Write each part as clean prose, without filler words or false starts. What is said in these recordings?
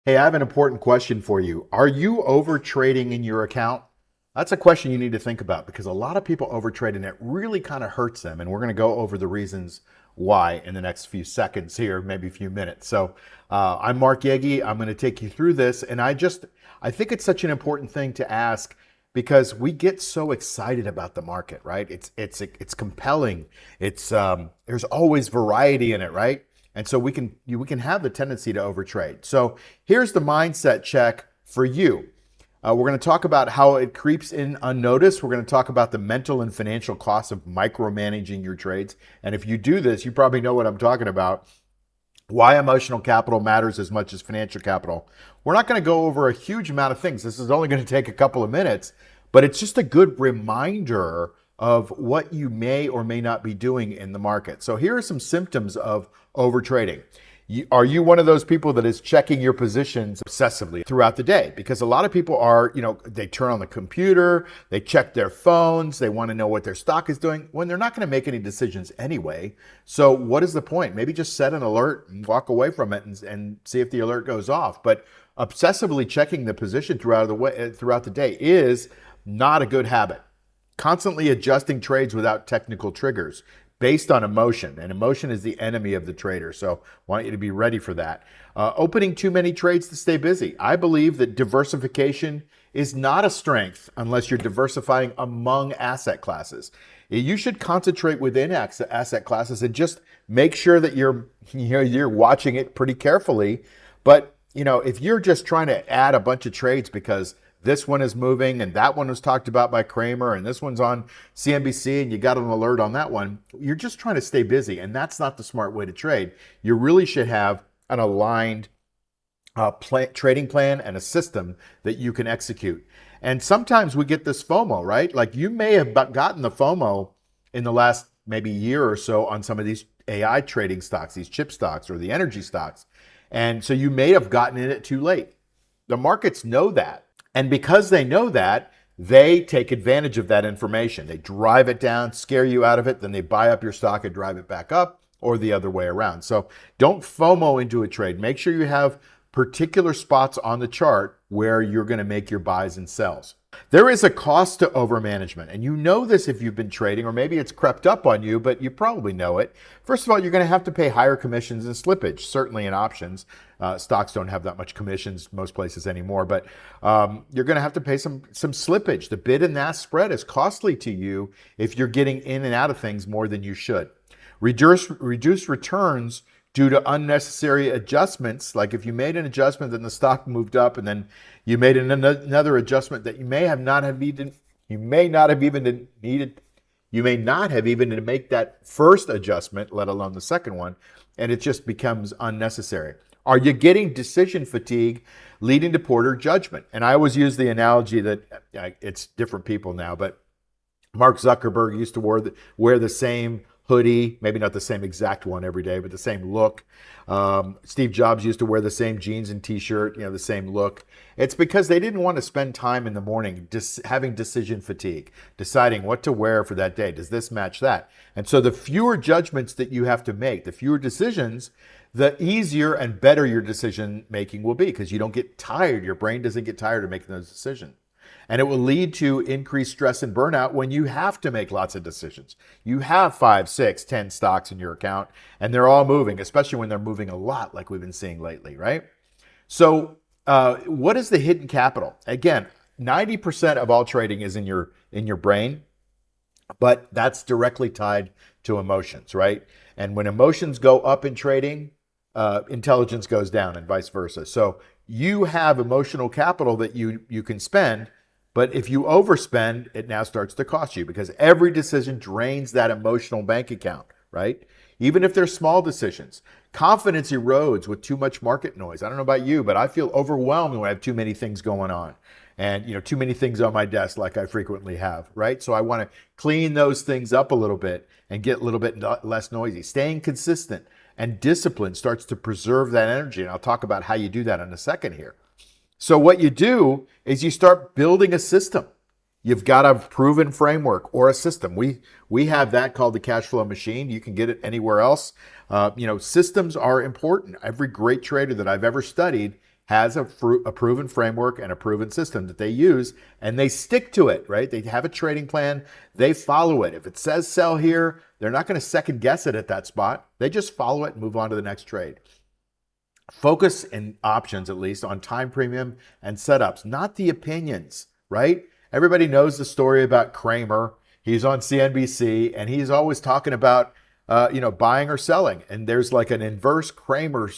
Hey, I have an important question for you. Are you over trading in your account? That's a question you need to think about because a lot of people overtrade and it really kind of hurts them. And we're going to go over the reasons why in the next few seconds here, maybe a few minutes. So I'm Mark Yegge. I'm going to take you through this. And I think it's such an important thing to ask because we get so excited about the market, right? It's compelling. There's always variety in it, right? And so we can have the tendency to overtrade. So here's the mindset check for you. We're going to talk about how it creeps in unnoticed. We're going to talk about the mental and financial costs of micromanaging your trades. And if you do this, you probably know what I'm talking about. Why emotional capital matters as much as financial capital. We're not going to go over a huge amount of things. This is only going to take a couple of minutes, but it's just a good reminder of what you may or may not be doing in the market. So here are some symptoms of overtrading. Are you one of those people that is checking your positions obsessively throughout the day? Because a lot of people are, they turn on the computer, they check their phones, they want to know what their stock is doing when they're not going to make any decisions anyway. So what is the point? Maybe just set an alert and walk away from it and see if the alert goes off. But obsessively checking the position throughout the day is not a good habit. Constantly adjusting trades without technical triggers based on emotion, and emotion is the enemy of the trader. So I want you to be ready for that. Opening too many trades to stay busy. I believe that diversification is not a strength unless you're diversifying among asset classes. You should concentrate within asset classes and just make sure that you're watching it pretty carefully. But if you're just trying to add a bunch of trades because this one is moving and that one was talked about by Kramer and this one's on CNBC and you got an alert on that one, you're just trying to stay busy, and that's not the smart way to trade. You really should have an aligned trading plan and a system that you can execute. And sometimes we get this FOMO, right? Like you may have gotten the FOMO in the last maybe year or so on some of these AI trading stocks, these chip stocks or the energy stocks. And so you may have gotten in it too late. The markets know that. And because they know that, they take advantage of that information. They drive it down, scare you out of it, then they buy up your stock and drive it back up, or the other way around. So don't FOMO into a trade. Make sure you have particular spots on the chart where you're going to make your buys and sells. There is a cost to overmanagement, and you know this if you've been trading, or maybe it's crept up on you, but you probably know it. First of all, you're going to have to pay higher commissions and slippage, certainly in options. Stocks don't have that much commissions most places anymore, but you're going to have to pay some slippage. The bid and ask spread is costly to you if you're getting in and out of things more than you should. Reduce returns due to unnecessary adjustments. Like if you made an adjustment, then the stock moved up, and then you made another adjustment that you may not have even to make that first adjustment, let alone the second one, and it just becomes unnecessary. Are you getting decision fatigue leading to poor judgment? And I always use the analogy that it's different people now, but Mark Zuckerberg used to wear the same hoodie, maybe not the same exact one every day, but the same look. Steve Jobs used to wear the same jeans and t-shirt, the same look. It's because they didn't want to spend time in the morning having decision fatigue, deciding what to wear for that day. Does this match that? And so the fewer judgments that you have to make, the fewer decisions, the easier and better your decision making will be because you don't get tired. Your brain doesn't get tired of making those decisions. And it will lead to increased stress and burnout when you have to make lots of decisions. You have 5, 6, 10 stocks in your account, and they're all moving, especially when they're moving a lot like we've been seeing lately, right? So what is the hidden capital? Again, 90% of all trading is in your brain, but that's directly tied to emotions, right? And when emotions go up in trading, intelligence goes down and vice versa. So you have emotional capital that you can spend. But if you overspend, it now starts to cost you because every decision drains that emotional bank account, right? Even if they're small decisions. Confidence erodes with too much market noise. I don't know about you, but I feel overwhelmed when I have too many things going on and too many things on my desk like I frequently have, right? So I want to clean those things up a little bit and get a little bit less noisy. Staying consistent and disciplined starts to preserve that energy. And I'll talk about how you do that in a second here. So what you do is you start building a system. You've got a proven framework or a system. We have that called the cashflowmachine. You can get it anywhere else. Systems are important. Every great trader that I've ever studied has a proven framework and a proven system that they use, and they stick to it, right? They have a trading plan. They follow it. If it says sell here, they're not going to second guess it at that spot. They just follow it and move on to the next trade. Focus in options, at least, on time premium and setups, not the opinions, right? Everybody knows the story about Kramer. He's on CNBC, and he's always talking about, buying or selling. And there's like an inverse Kramer,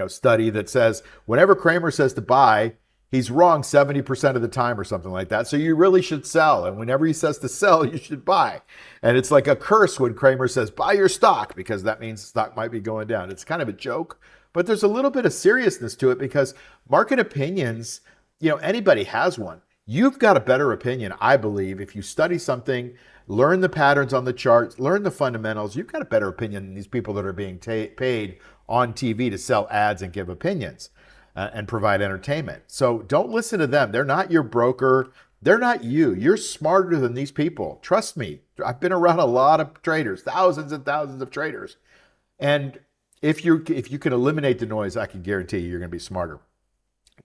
study that says whenever Kramer says to buy, he's wrong 70% of the time or something like that. So you really should sell. And whenever he says to sell, you should buy. And it's like a curse when Kramer says, buy your stock, because that means the stock might be going down. It's kind of a joke, but there's a little bit of seriousness to it because market opinions, anybody has one. You've got a better opinion, I believe, if you study something, learn the patterns on the charts, learn the fundamentals. You've got a better opinion than these people that are being paid on TV to sell ads and give opinions and provide entertainment. So don't listen to them. They're not your broker. They're not you. You're smarter than these people. Trust me. I've been around a lot of traders, thousands and thousands of traders. And if you can eliminate the noise, I can guarantee you're going to be smarter.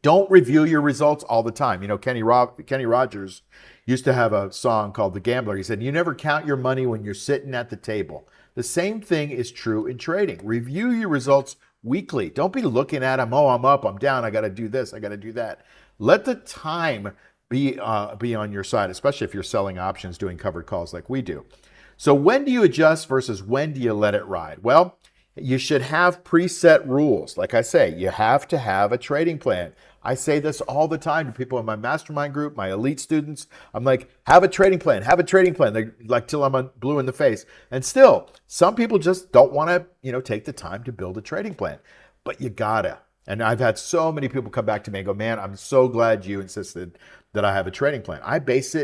Don't review your results all the time. Kenny Rogers used to have a song called The Gambler. He said, you never count your money when you're sitting at the table. The same thing is true in trading. Review your results weekly. Don't be looking at them, I'm up, I'm down, I got to do this, I got to do that. Let the time be on your side, especially if you're selling options, doing covered calls like we do. So when do you adjust versus when do you let it ride? Well, you should have preset rules. Like I say, you have to have a trading plan. I say this all the time to people in my mastermind group, my elite students. I'm like, have a trading plan, have a trading plan. They're like, till I'm blue in the face. And still, some people just don't want to, take the time to build a trading plan. But you gotta. And I've had so many people come back to me and go, man, I'm so glad you insisted that I have a trading plan. I base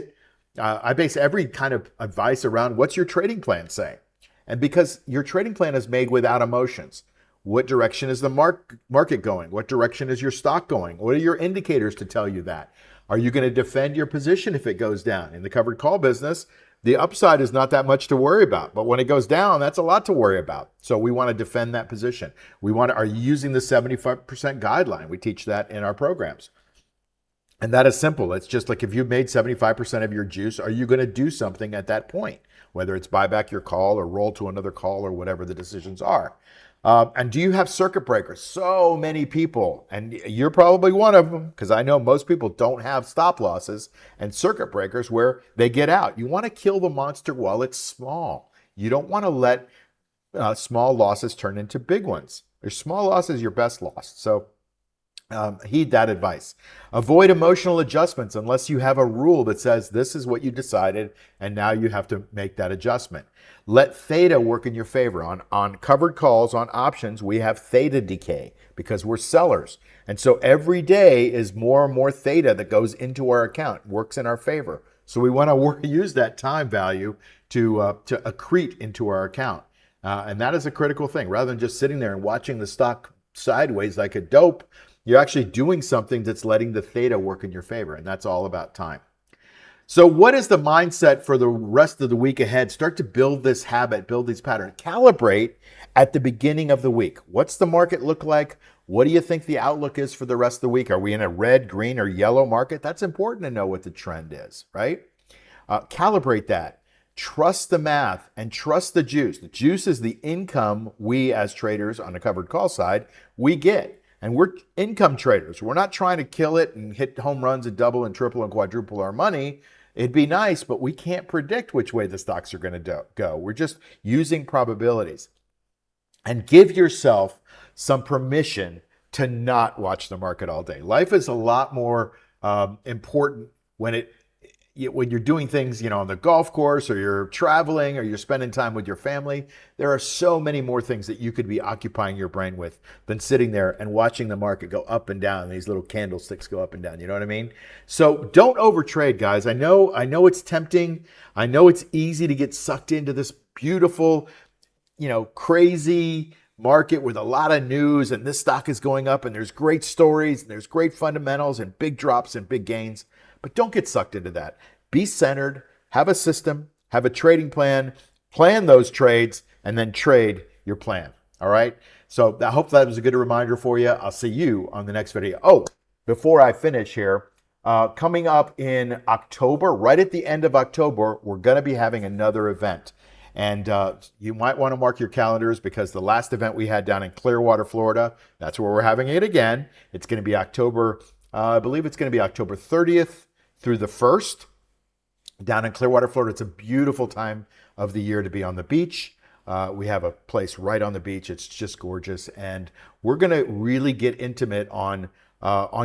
every kind of advice around what's your trading plan say? And because your trading plan is made without emotions. What direction is the market going? What direction is your stock going? What are your indicators to tell you that? Are you going to defend your position if it goes down? In the covered call business, the upside is not that much to worry about. But when it goes down, that's a lot to worry about. So we want to defend that position. Are you using the 75% guideline? We teach that in our programs. And that is simple. It's just like if you made 75% of your juice, are you going to do something at that point? Whether it's buy back your call or roll to another call or whatever the decisions are. And do you have circuit breakers? So many people, and you're probably one of them, because I know most people don't have stop losses and circuit breakers where they get out. You want to kill the monster while it's small. You don't want to let small losses turn into big ones. Your small loss is your best loss. So heed that advice. Avoid emotional adjustments unless you have a rule that says this is what you decided and now you have to make that adjustment. Let theta work in your favor. On covered calls, on options, we have theta decay because we're sellers. And so every day is more and more theta that goes into our account, works in our favor. So we want to use that time value to accrete into our account. And that is a critical thing. Rather than just sitting there and watching the stock sideways like a dope, you're actually doing something that's letting the theta work in your favor, and that's all about time. So what is the mindset for the rest of the week ahead? Start to build this habit, build these patterns. Calibrate at the beginning of the week. What's the market look like? What do you think the outlook is for the rest of the week? Are we in a red, green, or yellow market? That's important to know what the trend is, right? Calibrate that. Trust the math and trust the juice. The juice is the income we as traders on the covered call side, we get. And we're income traders. We're not trying to kill it and hit home runs and double and triple and quadruple our money. It'd be nice, but we can't predict which way the stocks are going to go. We're just using probabilities. And give yourself some permission to not watch the market all day. Life is a lot more important when you're doing things, on the golf course, or you're traveling, or you're spending time with your family. There are so many more things that you could be occupying your brain with than sitting there and watching the market go up and down. These little candlesticks go up and down. You know what I mean? So don't overtrade, guys. I know it's tempting. I know it's easy to get sucked into this beautiful, crazy market with a lot of news, and this stock is going up, and there's great stories, and there's great fundamentals, and big drops and big gains. But don't get sucked into that. Be centered, have a system, have a trading plan, plan those trades, and then trade your plan. All right? So I hope that was a good reminder for you. I'll see you on the next video. Oh, before I finish here, coming up in October, right at the end of October, we're going to be having another event. And you might want to mark your calendars because the last event we had down in Clearwater, Florida, that's where we're having it again. It's going to be October, I believe it's going to be October 30th through the 1st down in Clearwater, Florida. It's a beautiful time of the year to be on the beach. We have a place right on the beach. It's just gorgeous. And we're going to really get intimate on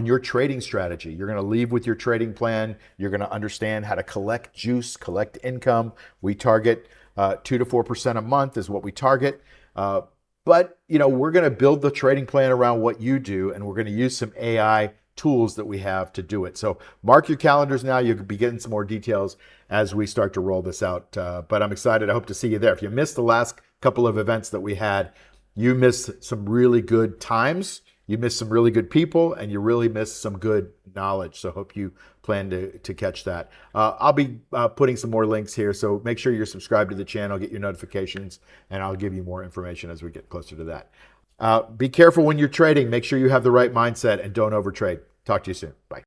your trading strategy. You're going to leave with your trading plan. You're going to understand how to collect juice, collect income. We target 2 to 4% a month is what we target. But we're going to build the trading plan around what you do, and we're going to use some AI tools that we have to do it. So mark your calendars now. You'll be getting some more details as we start to roll this out. But I'm excited. I hope to see you there. If you missed the last couple of events that we had, you missed some really good times. You missed some really good people, and you really missed some good knowledge. So hope you plan to catch that. I'll be putting some more links here. So make sure you're subscribed to the channel, get your notifications, and I'll give you more information as we get closer to that. Be careful when you're trading. Make sure you have the right mindset and don't overtrade. Talk to you soon. Bye.